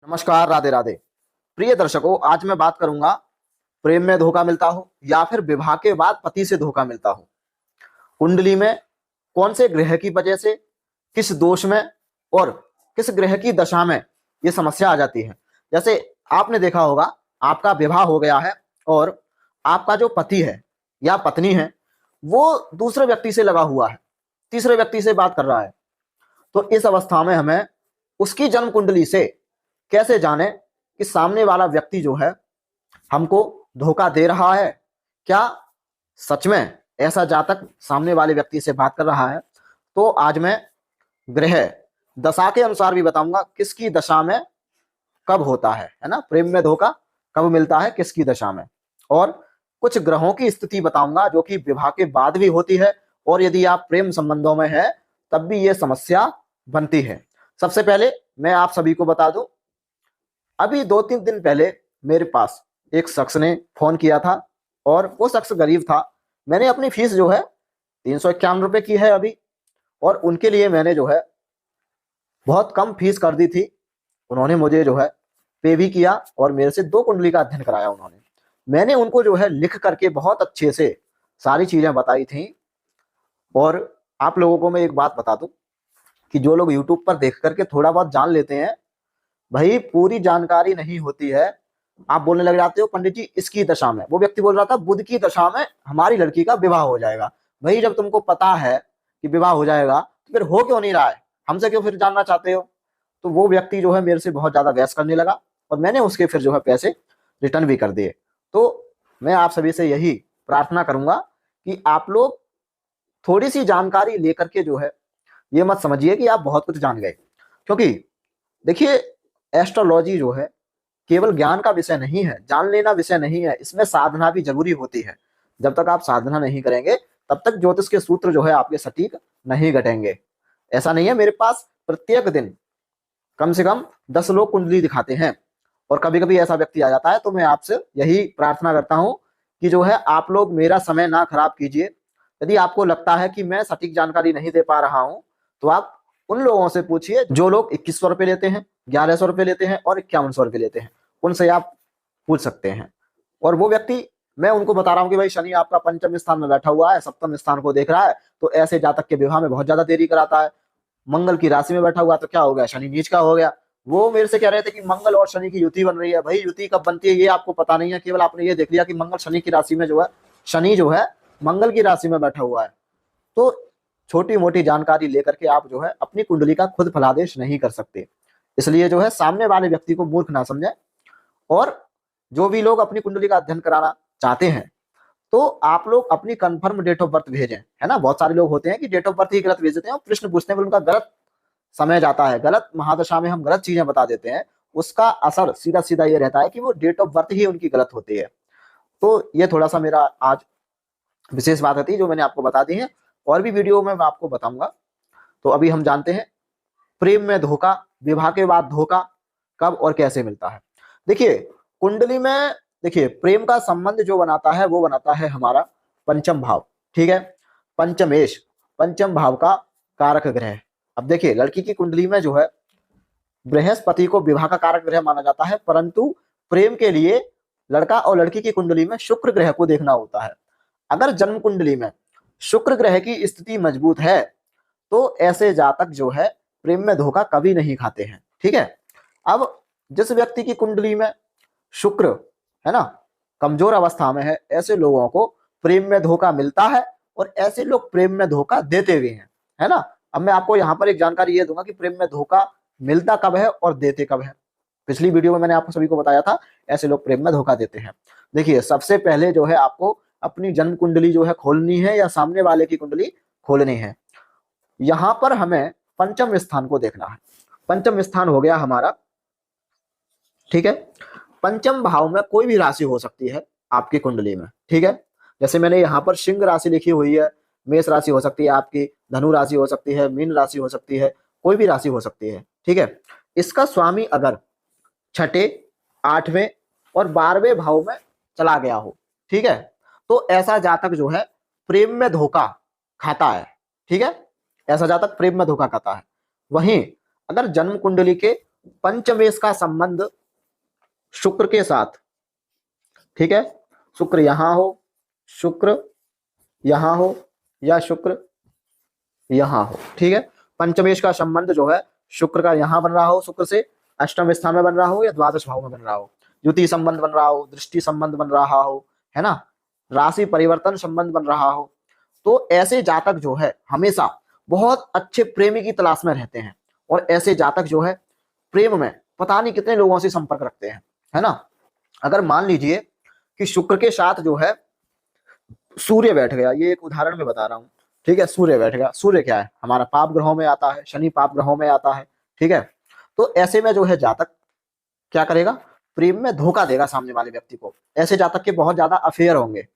नमस्कार, राधे राधे। प्रिय दर्शकों, आज मैं बात करूंगा प्रेम में धोखा मिलता हो या फिर विवाह के बाद पति से धोखा मिलता हो। कुंडली में कौन से ग्रह की वजह से, किस दोष में और किस ग्रह की दशा में ये समस्या आ जाती है। जैसे आपने देखा होगा, आपका विवाह हो गया है और आपका जो पति है या पत्नी है वो दूसरे व्यक्ति से लगा हुआ है, तीसरे व्यक्ति से बात कर रहा है। तो इस अवस्था में हमें उसकी जन्म कुंडली से कैसे जाने कि सामने वाला व्यक्ति जो है हमको धोखा दे रहा है, क्या सच में ऐसा जातक सामने वाले व्यक्ति से बात कर रहा है। तो आज मैं ग्रह दशा के अनुसार भी बताऊंगा किसकी दशा में कब होता है ना, प्रेम में धोखा कब मिलता है, किसकी दशा में। और कुछ ग्रहों की स्थिति बताऊंगा जो कि विवाह के बाद भी होती है और यदि आप प्रेम संबंधों में है तब भी ये समस्या बनती है। सबसे पहले मैं आप सभी को बता दूं, अभी 2-3 दिन पहले मेरे पास एक शख्स ने फोन किया था और वो शख्स गरीब था। मैंने अपनी फीस जो है 351 रुपए की है अभी, और उनके लिए मैंने जो है बहुत कम फीस कर दी थी। उन्होंने मुझे जो है पे भी किया और मेरे से 2 कुंडली का अध्ययन कराया उन्होंने। मैंने उनको जो है लिख करके बहुत अच्छे से सारी चीजें बताई थी। और आप लोगों को मैं एक बात बता दूं कि जो लोग यूट्यूब पर देख करके थोड़ा बहुत जान लेते हैं, भाई पूरी जानकारी नहीं होती है। आप बोलने लग जाते हो पंडित जी इसकी दशा में, वो व्यक्ति बोल रहा था बुध की दशा में हमारी लड़की का विवाह हो जाएगा। भाई जब तुमको पता है कि विवाह हो जाएगा तो फिर हो क्यों नहीं रहा है, हमसे क्यों फिर जानना चाहते हो। तो वो व्यक्ति जो है मेरे से बहुत ज्यादा बहस करने लगा और मैंने उसके फिर जो है पैसे रिटर्न भी कर दिए। तो मैं आप सभी से यही प्रार्थना करूंगा कि आप लोग थोड़ी सी जानकारी लेकर के जो है ये मत समझिए कि आप बहुत कुछ जान गए। क्योंकि देखिए, एस्ट्रोलॉजी जो है केवल ज्ञान का विषय नहीं है, जान लेना विषय नहीं है, इसमें साधना भी जरूरी होती है। जब तक आप साधना नहीं करेंगे तब तक ज्योतिष के सूत्र जो है आपके सटीक नहीं घटेंगे। ऐसा नहीं है, मेरे पास प्रत्येक दिन कम से कम 10 लोग कुंडली दिखाते हैं और कभी कभी ऐसा व्यक्ति आ जाता है। तो मैं आपसे यही प्रार्थना करता हूं कि जो है आप लोग मेरा समय ना खराब कीजिए। यदि आपको लगता है कि मैं सटीक जानकारी नहीं दे पा रहा हूं तो आप उन लोगों से पूछिए जो लोग 2100 रुपए लेते हैं, 1100 रुपए लेते हैं और 5100 रुपए लेते हैं, उनसे आप पूछ सकते हैं। और वो व्यक्ति, मैं उनको बता रहा हूँ कि भाई शनि आपका पंचम स्थान में बैठा हुआ है, सप्तम स्थान को देख रहा है, तो ऐसे जातक के विवाह में बहुत ज्यादा देरी कराता है। मंगल की राशि में बैठा हुआ तो क्या हो गया, शनि नीच का हो गया। वो मेरे से कह रहे थे कि मंगल और शनि की युति बन रही है। भाई युति कब बनती है ये आपको पता नहीं है, केवल आपने ये देख लिया कि मंगल शनि की राशि में जो है, शनि जो है मंगल की राशि में बैठा हुआ है। तो छोटी मोटी जानकारी लेकर के आप जो है अपनी कुंडली का खुद फलादेश नहीं कर सकते। इसलिए जो है सामने वाले व्यक्ति को मूर्ख ना समझें। और जो भी लोग अपनी कुंडली का अध्ययन कराना चाहते हैं तो आप लोग अपनी कंफर्म डेट ऑफ बर्थ भेजें, है ना। बहुत सारे लोग होते हैं कि डेट ऑफ बर्थ ही गलत भेज देते हैं और प्रश्न पूछने पर उनका गलत समय जाता है, गलत महादशा में हम गलत चीजें बता देते हैं। उसका असर सीधा सीधा ये रहता है कि वो डेट ऑफ बर्थ ही उनकी गलत होती है। तो ये थोड़ा सा मेरा आज विशेष बात थी जो मैंने आपको बता दी है, और भी वीडियो में मैं आपको बताऊंगा। तो अभी हम जानते हैं प्रेम में धोखा, विवाह के बाद धोखा कब और कैसे मिलता है। देखिए कुंडली में, देखिए प्रेम का संबंध जो बनाता है वो बनाता है हमारा पंचम भाव, ठीक है। पंचमेश पंचम भाव का कारक ग्रह। अब देखिए लड़की की कुंडली में जो है बृहस्पति को विवाह का कारक ग्रह माना जाता है, परंतु प्रेम के लिए लड़का और लड़की की कुंडली में शुक्र ग्रह को देखना होता है। अगर जन्म कुंडली में शुक्र ग्रह की स्थिति मजबूत है तो ऐसे जातक जो है प्रेम में धोखा कभी नहीं खाते हैं, ठीक है। अब जिस व्यक्ति की कुंडली में शुक्र, है ना, कमजोर अवस्था में है, ऐसे लोगों को प्रेम में धोखा मिलता है और ऐसे लोग प्रेम में धोखा देते भी हैं, है ना। अब मैं आपको यहाँ पर एक जानकारी ये दूंगा कि प्रेम में धोखा मिलता कब है और देते कब है। पिछली वीडियो में मैंने आपको सभी को बताया था ऐसे लोग प्रेम में धोखा देते हैं। देखिए सबसे पहले जो है आपको अपनी जन्म कुंडली जो है खोलनी है या सामने वाले की कुंडली खोलनी है। यहां पर हमें पंचम स्थान को देखना है। पंचम स्थान हो गया हमारा, ठीक है। पंचम भाव में कोई भी राशि हो सकती है आपकी कुंडली में, ठीक है। जैसे मैंने यहाँ पर सिंह राशि लिखी हुई है, मेष राशि हो सकती है आपकी, धनु राशि हो सकती है, मीन राशि हो सकती है, कोई भी राशि हो सकती है, ठीक है। इसका स्वामी अगर छठे, 8वें और 12वें भाव में चला गया हो, ठीक है, तो ऐसा जातक जो है प्रेम में धोखा खाता है, ठीक है। ऐसा जातक प्रेम में धोखा खाता है। वहीं अगर जन्म कुंडली के पंचमेश का संबंध शुक्र के साथ, ठीक है, शुक्र यहां हो, शुक्र यहां हो, या शुक्र यहां हो, ठीक है। पंचमेश का संबंध जो है शुक्र का यहां बन रहा हो, शुक्र से अष्टम स्थान में बन रहा हो या द्वादश भाव में बन रहा हो, द्वितीय संबंध बन रहा हो, दृष्टि संबंध बन रहा हो, है ना, राशि परिवर्तन संबंध बन रहा हो, तो ऐसे जातक जो है हमेशा बहुत अच्छे प्रेमी की तलाश में रहते हैं। और ऐसे जातक जो है प्रेम में पता नहीं कितने लोगों से संपर्क रखते हैं, है ना। अगर मान लीजिए कि शुक्र के साथ जो है सूर्य बैठ गया, ये एक उदाहरण में बता रहा हूं, ठीक है, सूर्य बैठ गया, सूर्य क्या है हमारा पाप ग्रहों में आता है, शनि पाप ग्रहों में आता है, ठीक है। तो ऐसे में जो है जातक क्या करेगा, प्रेम में धोखा देगा सामने वाले व्यक्ति को। ऐसे जातक के बहुत ज्यादा अफेयर होंगे।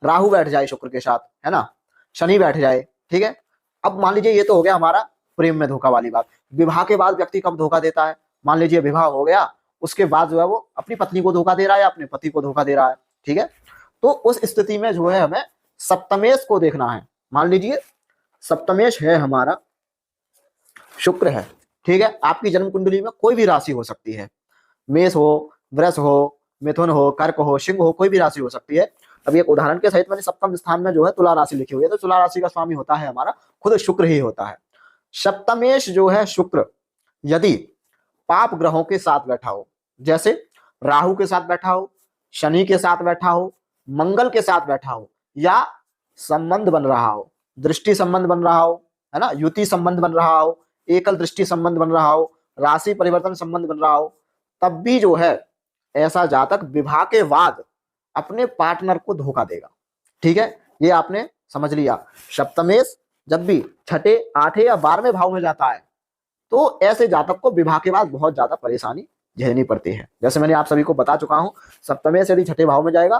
राहु बैठ जाए शुक्र के साथ, है ना, शनि बैठ जाए, ठीक है। अब मान लीजिए ये तो हो गया हमारा प्रेम में धोखा वाली बात। विवाह के बाद व्यक्ति कब धोखा देता है, मान लीजिए विवाह हो गया, उसके बाद जो है वो अपनी पत्नी को धोखा दे रहा है या अपने पति को धोखा दे रहा है, ठीक है। तो उस स्थिति में जो है हमें सप्तमेश को देखना है। मान लीजिए सप्तमेश है हमारा शुक्र है, ठीक है। आपकी जन्म कुंडली में कोई भी राशि हो सकती है, मेष हो, वृष हो, मिथुन हो, कर्क हो, सिंह हो, कोई भी राशि हो सकती है। अभी एक उदाहरण के सहित मैंने सप्तम स्थान में जो है तुला राशि लिखी हुई है, तो तुला राशि का स्वामी होता है हमारा खुद शुक्र ही होता है। सप्तमेश जो है शुक्र यदि पाप ग्रहों के साथ बैठा हो, जैसे राहु के साथ बैठा हो, शनि के साथ बैठा हो, मंगल के साथ बैठा हो, या संबंध बन रहा हो, दृष्टि संबंध बन रहा हो, है ना, युति संबंध बन रहा हो, एकल दृष्टि संबंध बन रहा हो, राशि परिवर्तन संबंध बन रहा हो, तब भी जो है ऐसा जातक विवाह के बाद अपने पार्टनर को धोखा देगा, ठीक है। ये आपने समझ लिया। सप्तमेश जब भी छठे, आठे या 12वें भाव में जाता है तो ऐसे जातक को विवाह के बाद बहुत ज्यादा परेशानी झेलनी पड़ती है। जैसे मैंने आप सभी को बता चुका हूं, सप्तमेश यदि छठे भाव में जाएगा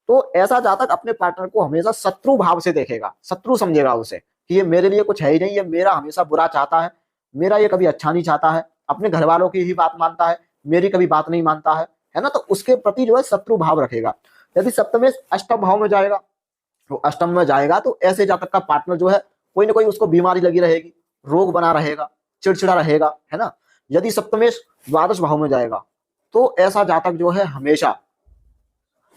तो ऐसा जातक अपने पार्टनर को हमेशा शत्रु भाव से देखेगा, शत्रु समझेगा उसे कि ये मेरे लिए कुछ है ही नहीं, ये मेरा हमेशा बुरा चाहता है, मेरा ये कभी अच्छा नहीं चाहता है, अपने घर वालों की ही बात मानता है, मेरी कभी बात नहीं मानता है ना। तो उसके प्रति जो है शत्रु भाव रखेगा। यदि सप्तमेश अष्टम भाव में जाएगा, तो अष्टम में जाएगा तो ऐसे जातक का पार्टनर जो है कोई ना कोई उसको बीमारी लगी रहेगी, रोग बना रहेगा, चिड़चिड़ा रहेगा, है ना। यदि सप्तमेश द्वादश भाव में जाएगा तो ऐसा जातक जो है हमेशा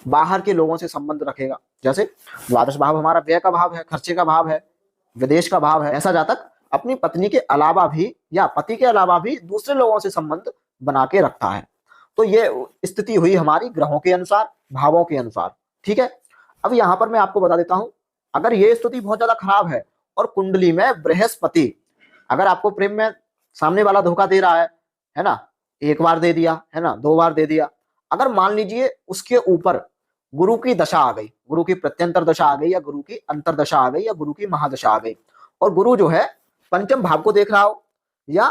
बाहर के लोगों से संबंध रखेगा। जैसे द्वादश भाव हमारा व्यय का भाव है, खर्चे का भाव है, विदेश का भाव है। ऐसा जातक अपनी पत्नी के अलावा भी या पति के अलावा भी दूसरे लोगों से संबंध बना के रखता है। तो ये स्थिति हुई हमारी ग्रहों के अनुसार, भावों के अनुसार, ठीक है। अब यहां पर मैं आपको बता देता हूं, अगर ये स्थिति बहुत ज्यादा खराब है और कुंडली में बृहस्पति, अगर आपको प्रेम में सामने वाला धोखा दे रहा है ना, एक बार दे दिया, है ना, 2 बार दे दिया, अगर मान लीजिए उसके ऊपर गुरु की दशा आ गई, गुरु की प्रत्यंतर दशा आ गई, या गुरु की अंतरदशा आ गई, या गुरु की महादशा आ गई, और गुरु जो है पंचम भाव को देख रहा हो या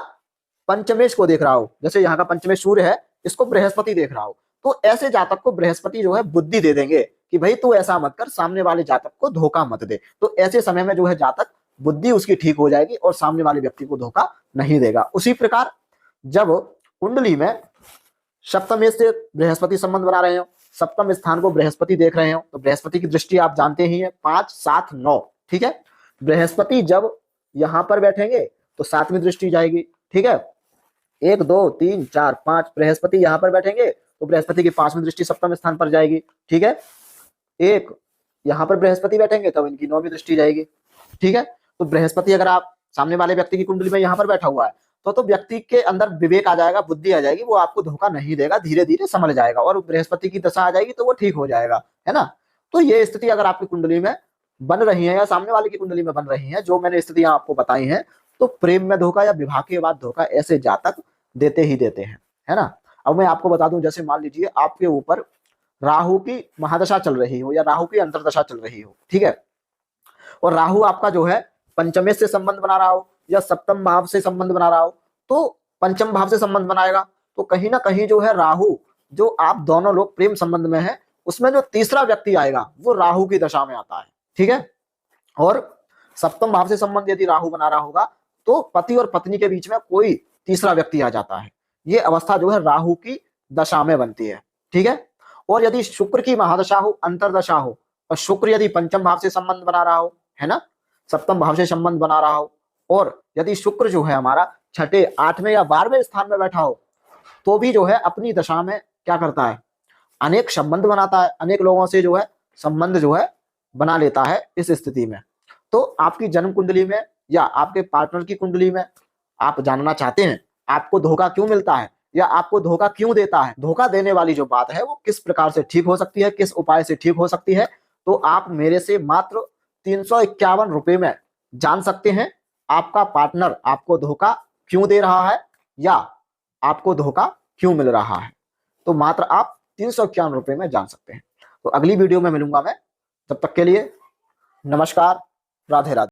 पंचमेश को देख रहा हो, जैसे यहाँ का पंचमेश सूर्य है, इसको बृहस्पति देख रहा हो, तो ऐसे जातक को बृहस्पति जो है बुद्धि दे देंगे कि भाई तू ऐसा मत कर, सामने वाले जातक को धोखा मत दे। तो ऐसे समय में जो है जातक बुद्धि उसकी ठीक हो जाएगी और सामने वाले व्यक्ति को धोखा नहीं देगा। उसी प्रकार जब कुंडली में सप्तमेश से बृहस्पति संबंध बना रहे हो, सप्तम स्थान को बृहस्पति देख रहे हो, तो बृहस्पति की दृष्टि आप जानते ही हैं 5, 7, 9, ठीक है। बृहस्पति जब यहां पर बैठेंगे तो 7वीं दृष्टि जाएगी, ठीक है। 1, 2, 3, 4, 5 बृहस्पति यहां पर बैठेंगे तो बृहस्पति की 5वीं दृष्टि सप्तम स्थान पर जाएगी, ठीक है। एक यहां पर बृहस्पति बैठेंगे तब इनकी 9वीं दृष्टि जाएगी, ठीक है। तो बृहस्पति अगर आप सामने वाले व्यक्ति की कुंडली में यहां पर बैठा हुआ है तो व्यक्ति के अंदर विवेक आ जाएगा, बुद्धि आ जाएगी, वो आपको धोखा नहीं देगा, धीरे धीरे समझ जाएगा, और बृहस्पति की दशा आ जाएगी तो वो ठीक हो जाएगा, है ना। तो ये स्थिति अगर आपकी कुंडली में बन रही है या सामने वाले की कुंडली में बन रही है, जो मैंने स्थितियां आपको बताई हैं, तो प्रेम में धोखा या विवाह के बाद धोखा ऐसे जातक देते ही देते हैं, है ना। अब मैं आपको बता दूं, जैसे मान लीजिए आपके ऊपर राहु की महादशा चल रही हो या राहु की अंतरदशा चल रही हो, ठीक है, और राहु आपका जो है पंचमेश से संबंध बना रहा हो या सप्तम भाव से संबंध बना रहा हो, तो पंचम भाव से संबंध बनाएगा, तो कहीं ना कहीं जो है राहु, जो आप दोनों लोग प्रेम संबंध में है, उसमें जो तीसरा व्यक्ति आएगा वो राहु की दशा में आता है, ठीक है। और सप्तम भाव से संबंध यदि राहु बना रहा होगा तो पति और पत्नी के बीच में कोई तीसरा व्यक्ति आ जाता है। ये अवस्था जो है राहु की दशा में बनती है, ठीक है। और यदि शुक्र की महादशा हो, अंतरदशा हो, और शुक्र यदि पंचम भाव से संबंध बना रहा हो, है ना, सप्तम भाव से संबंध बना रहा हो, और यदि शुक्र जो है हमारा छठे, 8वें या 12वें स्थान में बैठा हो, तो भी जो है अपनी दशा में क्या करता है, अनेक संबंध बनाता है, अनेक लोगों से जो है संबंध जो है बना लेता है। इस स्थिति में तो आपकी जन्म कुंडली में या आपके पार्टनर की कुंडली में आप जानना चाहते हैं आपको धोखा क्यों मिलता है या आपको धोखा क्यों देता है, धोखा देने वाली जो बात है वो किस प्रकार से ठीक हो सकती है, किस उपाय से ठीक हो सकती है, तो आप मेरे से मात्र 351 रुपए में जान सकते हैं आपका पार्टनर आपको धोखा क्यों दे रहा है या आपको धोखा क्यों मिल रहा है। तो मात्र आप 351 रुपए में जान सकते हैं। तो अगली वीडियो में मिलूंगा मैं, तब तक के लिए नमस्कार, राधे राधे।